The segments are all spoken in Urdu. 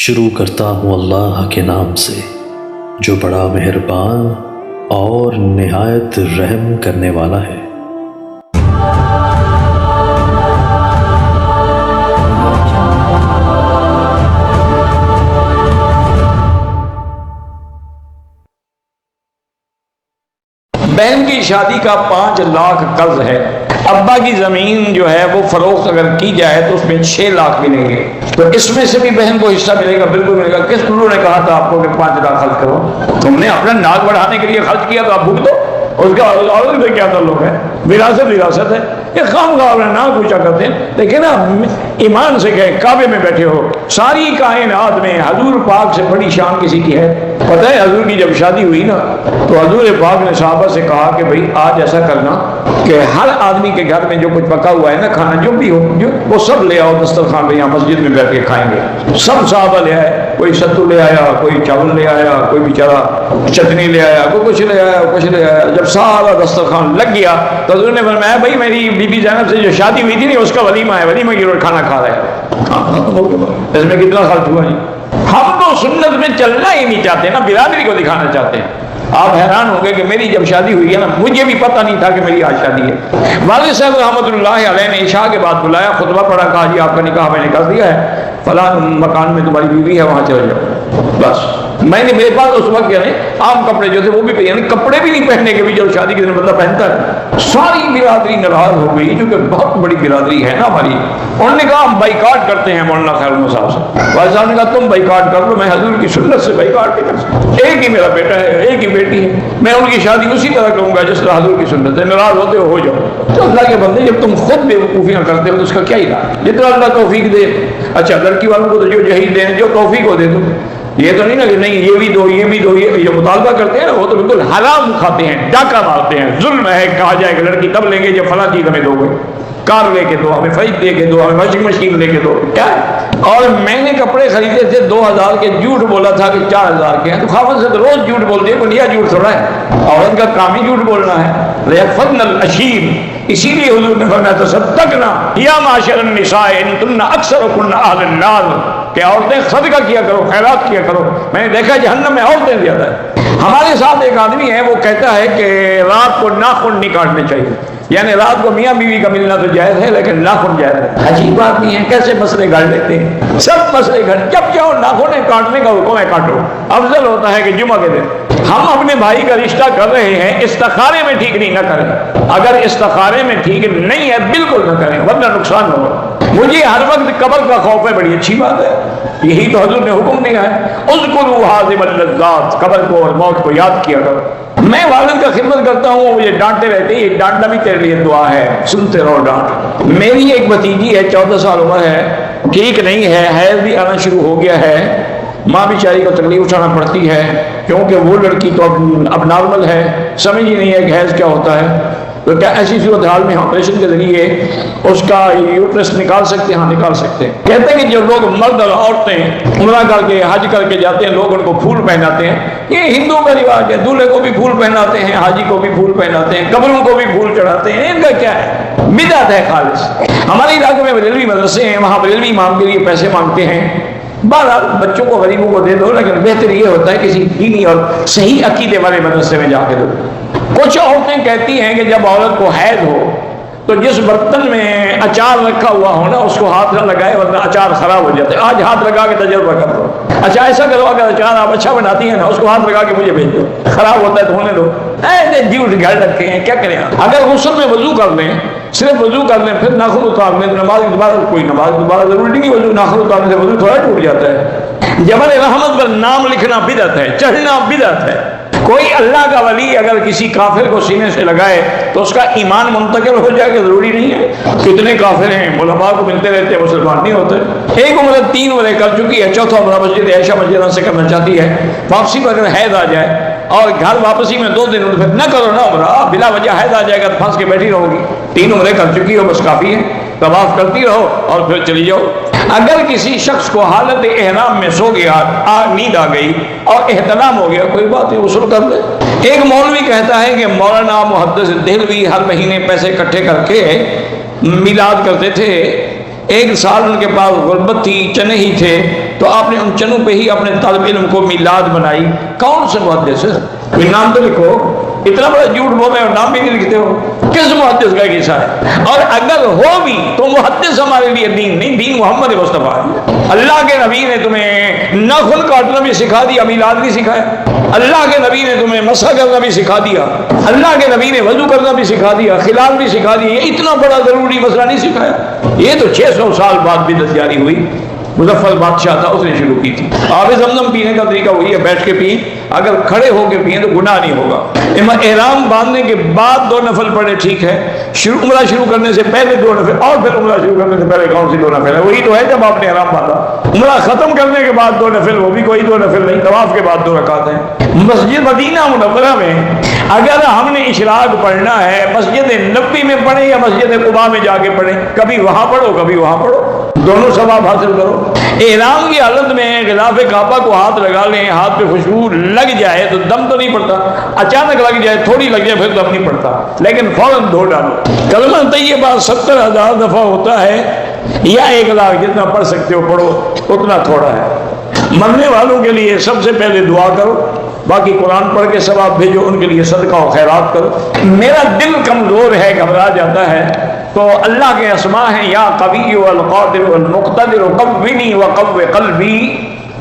شروع کرتا ہوں اللہ کے نام سے جو بڑا مہربان اور نہایت رحم کرنے والا ہے۔ بہن کی شادی کا 5 لاکھ قرض ہے۔ ابا کی زمین جو ہے وہ فروخت اگر کی جائے تو اس میں 6 لاکھ ملیں گے، تو اس میں سے بھی بہن کو حصہ ملے گا؟ بالکل ملے گا۔ کس گرو نے کہا تھا آپ کو کہ 5 لاکھ خرچ کرو؟ تم نے اپنا ناک بڑھانے کے لیے خرچ کیا تو آپ بھوک دو، اس کا عورت سے کیا تعلق ہے؟ وراثت ہے۔ یہ خام خواہ نہ پوچھا کرتے ہیں، لیکن نا ایمان سے کہے کعبے میں بیٹھے ہو، ساری کائنات میں حضور پاک سے بڑی شان کسی کی ہے؟ پتہ ہے حضور کی جب شادی ہوئی نا تو حضور پاک نے صحابہ سے کہا کہ بھئی آج ایسا کرنا کہ ہر آدمی کے گھر میں جو کچھ پکا ہوا ہے نا کھانا جو بھی ہو وہ سب لے آؤ دسترخوان پہ، یہاں مسجد میں بیٹھ کے کھائیں گے۔ سب صحابہ لے آئے، کوئی ستو لے آیا، کوئی چاول لے آیا، کوئی بیچارہ چٹنی لے آیا، کوئی کچھ لے آیا، کچھ لے آیا۔ جب سارا دسترخوان لگ گیا تو حضور نے فرمایا بھائی میری بی بی زینب سے جو شادی ہوئی تھی نا اس کا ولیمہ ہے، ولیمہ کی روز کھانا کھا رہے ہیں۔ اس میں کتنا خرچ ہوا جی؟ ہم تو سنت میں چلنا ہی نہیں چاہتے نا، برادری کو دکھانا چاہتے ہیں۔ آپ حیران ہوں گے کہ میری جب شادی ہوئی ہے نا مجھے بھی پتہ نہیں تھا کہ میری آج شادی ہے۔ والد صاحب رحمۃ اللہ علیہ نے عشاء کے بعد بلایا، خطبہ پڑھا، کہا جی آپ کا نکاح میں نے کر دیا ہے، فلاں مکان میں تمہاری بیوی ہے وہاں چلے جاؤ۔ بس میں نے میرے پاس اس وقت یعنی عام کپڑے جو تھے وہ بھی یعنی کپڑے بھی نہیں پہننے کے بھی جو شادی کے دن بندہ پہنتا ہے۔ ساری برادری ناراض ہو گئی کیونکہ بہت بڑی برادری ہے نا ہماری۔ انہوں نے کہا ہم بائیکاٹ کرتے ہیں مولانا خیر محمد صاحب سے۔ والد صاحب نے کہا تم بائیکاٹ کر لو، میں حضور کی سنت سے بائیکاٹ نہیں کر سکتا۔ ایک ہی میرا بیٹا ہے، ایک ہی بیٹی ہے، میں ان کی شادی اسی طرح کروں گا جس طرح حضور کی سنت ہے۔ ناراض ہوتے ہو جاؤ۔ تو اللہ کے بندے جب تم خود بے وقوفیاں کرتے ہو تو اس کا کیا علاج؟ جتنا اللہ توفیق دے۔ اچھا لڑکی والوں کو تو جو جہیز دیں جو توفیق کو دے دو، یہ تو نہیں نا کہ نہیں یہ بھی دو یہ بھی دو، یہ مطالبہ کرتے ہیں نا وہ تو بالکل حرام کھاتے ہیں، ڈاکہ مارتے ہیں۔ ظلم ہے، کہا جائے کہ لڑکی تب لیں گے جب فلاں چیز ہمیں دو گے، کار لے کے دو، ہمیں فریج دے کے دو، ہمیں واشنگ مشین لے کے دو، کیا ہے؟ اور میں نے کپڑے خریدے تھے 2000 کے، جھوٹ بولا تھا کہ 4000 کے ہیں، تو خاوند سے تو روز جھوٹ بولتے ہیں، کوئی نیا جھوٹ تھوڑا ہے، عورت کا کام ہی جھوٹ بولنا ہے۔ لیکفضن الاشیر، اسی لیے حضور نے فرمایا تصدقنا یا معاشر النساء ان تن اکثرکن اہل النار، کہ عورتیں صدقہ کیا کرو، خیرات کیا کرو۔ میں نے دیکھا جہنم میں عورتیں زیادہ ہے۔ ہمارے ساتھ ایک آدمی ہے وہ کہتا ہے کہ رات کو ناخن نہیں کاٹنے چاہیے، یعنی رات کو میاں بیوی کا ملنا تو جائز ہے لیکن ناخن جائز ہے۔ عجیب بات نہیں ہے، کیسے مسئلے گھڑ لیتے ہیں، سب مسئلے گھڑ، جب چاہو ناخن کاٹنے کا حکم ہے کاٹو، افضل ہوتا ہے کہ جمعہ کے دن۔ ہم اپنے بھائی کا رشتہ کر رہے ہیں، استخارے میں ٹھیک نہیں نہ کریں، اگر استخارے میں ٹھیک نہیں ہے بالکل نہ کریں ورنہ نقصان ہوگا۔ مجھے ہر وقت قبر کا خوف ہے، بڑی اچھی بات ہے، یہی تو حضور نے حکم دیا ہے، اذکروا حاضم اللذات، قبر کو اور موت کو یاد کیا کرو۔ میں والد کا خدمت کرتا ہوں، مجھے ڈانٹتے رہتے ہیں، یہ ڈانٹنا بھی تیرے لیے دعا ہے، سنتے رہو ڈانٹ۔ میری ایک بھتیجی ہے 14 سال عمر ہے، ٹھیک نہیں ہے، حیض بھی آنا شروع ہو گیا ہے، ماں بیچاری کو تکلیف اٹھانا پڑتی ہے کیونکہ وہ لڑکی تو اب نارمل ہے، سمجھ ہی نہیں ہے کہ حیض کیا ہوتا ہے۔ تو کیا ایسی صورتحال میں آپریشن کے ذریعے اس کا یوٹرس نکال سکتے ہیں؟ ہاں نکال سکتے ہیں۔ کہتے ہیں کہ جو لوگ مرد اور عورتیں عمرہ کر کے حج کر کے جاتے ہیں لوگ ان کو پھول پہناتے ہیں، یہ ہندوؤں کا رواج ہے، دولہے کو بھی پھول پہناتے ہیں، حاجی کو بھی پھول پہناتے ہیں، قبروں کو بھی پھول چڑھاتے ہیں، ان کا کیا ہے؟ بدعت ہے خالص۔ ہمارے علاقے میں بریلوی مدرسے ہیں، وہاں بریلوی امام کے لیے پیسے مانگتے ہیں، بہرحال بچوں کو غریبوں کو دے دو، لیکن بہتر یہ ہوتا ہے کسی دینی اور صحیح عقیدے والے مدرسے میں جا کے دو۔ کچھ عورتیں کہتی ہیں کہ جب عورت کو حیض ہو تو جس برتن میں اچار رکھا ہوا ہو نا اس کو ہاتھ نہ لگائے ورنہ اچار خراب ہو جاتے۔ آج ہاتھ لگا کے تجربہ کر دو۔ اچھا ایسا کرو اگر اچار آپ اچھا بناتی ہیں نا اس کو ہاتھ لگا کے مجھے بھیج دو، خراب ہوتا ہے تو ہونے دو۔ ایسے جھوٹ گھر رکھے ہیں، کیا کریں؟ اگر غسل میں وضو کر لیں، صرف وضو کر لیں پھر ناخن اتار لیں تو نماز دوبارہ کوئی نماز دوبارہ ضروری نہیں، وضو ناخن اتارنے سے وضو تھوڑا ٹوٹ جاتا ہے۔ جبل رحمت پر نام لکھنا بدعت ہے، چڑھنا بدعت ہے۔ کوئی اللہ کا ولی اگر کسی کافر کو سینے سے لگائے تو اس کا ایمان منتقل ہو جائے کہ ضروری نہیں ہے۔ کتنے کافر ہیں علماء کو ملتے رہتے ہیں، مسلمان نہیں ہوتے۔ ایک عمرہ 3 عمرے کر چکی ہے، چوتھا عمرہ مسجد عائشہ مسجد سے کرنا چاہتی ہے، واپسی پر اگر حیض آ جائے اور گھر واپسی میں 2 دن پھر نہ کرو نا عمرہ، بلا وجہ حیض آ جائے گا تو پھنس کے بیٹھی رہو گی۔ 3 عمرے کر چکی ہو بس کافی ہے، طواف کرتی رہو اور پھر چلی جاؤ۔ اگر کسی شخص کو حالت احرام میں سو گیا، نیند آ گئی اور احتلام ہو گیا، کوئی بات نہیں، غسل کر لے۔ ایک مولوی کہتا ہے کہ مولانا محدث دہلوی ہر مہینے پیسے اکٹھے کر کے میلاد کرتے تھے، 1 سال ان کے پاس غربت تھی، چنے ہی تھے، تو آپ نے ان چنوں پہ ہی اپنے طالب علم کو میلاد بنائی. کون سے محدث؟ کوئی نام تو لکھو. اتنا بڑا جھوٹ بول رہے ہو, نام بھی نہیں لکھتے ہو. کس محدث کا قصہ ہے؟ اور اگر ہو بھی تو محدث ہمارے لیے دین نہیں, دین محمد مصطفیٰ. اللہ کے نبی نے تمہیں ناخن کاٹنا بھی سکھا دیا, میلاد بھی سکھایا. اللہ کے نبی نے تمہیں مسح کرنا بھی سکھا دیا. اللہ کے نبی نے وضو کرنا بھی سکھا دیا, خلال بھی سکھا دیا. یہ اتنا بڑا ضروری مسئلہ نہیں سکھایا. یہ تو 600 سال بعد بدعت جاری ہوئی. مظفر بادشاہ تھا, اس نے شروع کی تھی. آب زمزم پینے کا طریقہ وہی ہے, بیٹھ کے پئیں. اگر کھڑے ہو کے پئیں تو گناہ نہیں ہوگا. احرام باندھنے کے بعد 2 نفل پڑھے ٹھیک ہے. عمرہ شروع کرنے سے پہلے 2 نفل, اور پھر عمرہ شروع کرنے سے پہلے کون سی 2 نفل ہے؟ وہی تو ہے جب آپ نے احرام باندھا. عمرہ ختم کرنے کے بعد 2 نفل, وہ بھی کوئی 2 نفل نہیں. طواف کے بعد 2 رکعت ہیں. مسجد مدینہ منورہ میں اگر ہم نے اشراق پڑھنا ہے, مسجد نبوی میں پڑھیں یا مسجد قباء میں جا کے پڑھیں, کبھی وہاں پڑھو کبھی وہاں پڑھو, دونوں ثواب حاصل کرو. احرام کی حالت میں غلاف کعبہ کو ہاتھ لگا لیں, ہاتھ پہ خوشبو لگ جائے تو دم تو نہیں پڑتا. اچانک لگ جائے, تھوڑی لگ جائے, پھر دم نہیں پڑتا, لیکن فوراً دھو ڈالو. کلمہ طیبہ 70,000 دفعہ ہوتا ہے, یا 1,00,000 جتنا پڑھ سکتے ہو پڑھو, اتنا تھوڑا ہے. مرنے والوں کے لیے سب سے پہلے دعا کرو, باقی قرآن پڑھ کے ثواب بھیجو, ان کے لیے صدقہ و خیرات کرو. میرا دل کمزور ہے, گھبرا جاتا ہے, تو اللہ کے اسماء ہیں یا قوی والقادر والمقتدر قوّنی وقوّ قلبی.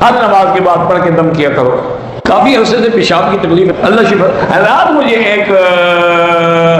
ہر نماز کے بعد پڑھ کے دم کیا کرو. کافی عرصے سے پیشاب کی تکلیف ہے, اللہ شفا. رات مجھے ایک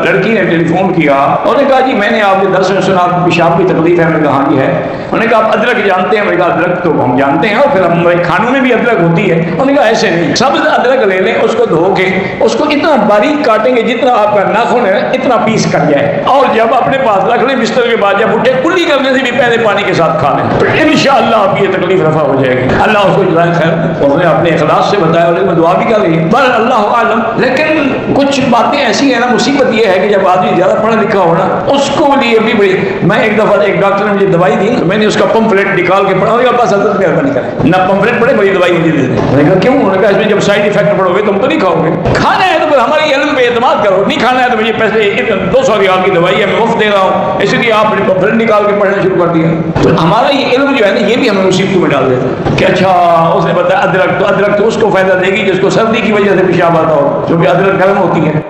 لڑکی نے ٹیلی فون کیا, انہوں نے کہا جی میں نے آپ کے درس میں سنا پیشاب کی تکلیف ہے. میں نے کہا ہاں جی ہے. انہوں نے کہا آپ ادرک جانتے ہیں؟ میں نے کہا ادرک تو ہم جانتے ہیں, اور پھر ہمارے کھانوں میں بھی ادرک ہوتی ہے. انہوں نے کہا ایسے نہیں, سبز ادرک لے لیں, اس کو دھو کے اس کو اتنا باریک کاٹیں گے جتنا آپ کا ناخن ہے, اتنا پیس کر جائے, اور جب اپنے پاس رکھ لیں بستر کے بعد, جب اٹھے کلی کرنے سے بھی پہلے پانی کے ساتھ کھا لیں, تو انشاءاللہ آپ کی یہ تکلیف رفع ہو جائے گی. اللہ اس کو جزائے خیر. انہوں نے اپنے اخلاص سے بتایا, اور میں دعا بھی کر رہی ہوں, پر اللہ عالم. لیکن کچھ باتیں ایسی ہیں نا, مصیبت یہ ہے کہ جب آدمی زیادہ پڑھا لکھا ہونا, اس کو لیے بھی بڑی. میں ایک دفعہ ایک ڈاکٹر نے مجھے دوائی دی, میں نے اس کا پمفلیٹ نکال کے پڑھا, اور بس حضرت مہربانی کریں نہ پمفلیٹ پڑھے, بڑی دوائی مجھے دے دیں. میں نے کہا کیوں؟ انہوں نے کہا اس میں جب سائڈ افیکٹ پڑھو گے تم تو نہیں کھاؤ گے. کھانا ہے تو پھر ہماری علم پہ اعتماد کرو, نہیں کھانا ہے تو مجھے پیسے 200 ریال کی دوائی ہے, میں مفت دے رہا ہوں, اس لیے آپ نے پمفلیٹ نکال کے پڑھنا شروع کر دیا. تو ہمارا یہ علم جو ہے نا, یہ بھی ہمیں مصیبتوں میں ڈال دیتا ہے کہ اچھا اس نے بتایا ادرک, تو ادرک تو اس کو فائدہ دے گی جس کو سردی کی وجہ سے پیشاب آتا ہو, کیونکہ ادرک گرم ہوتی ہے.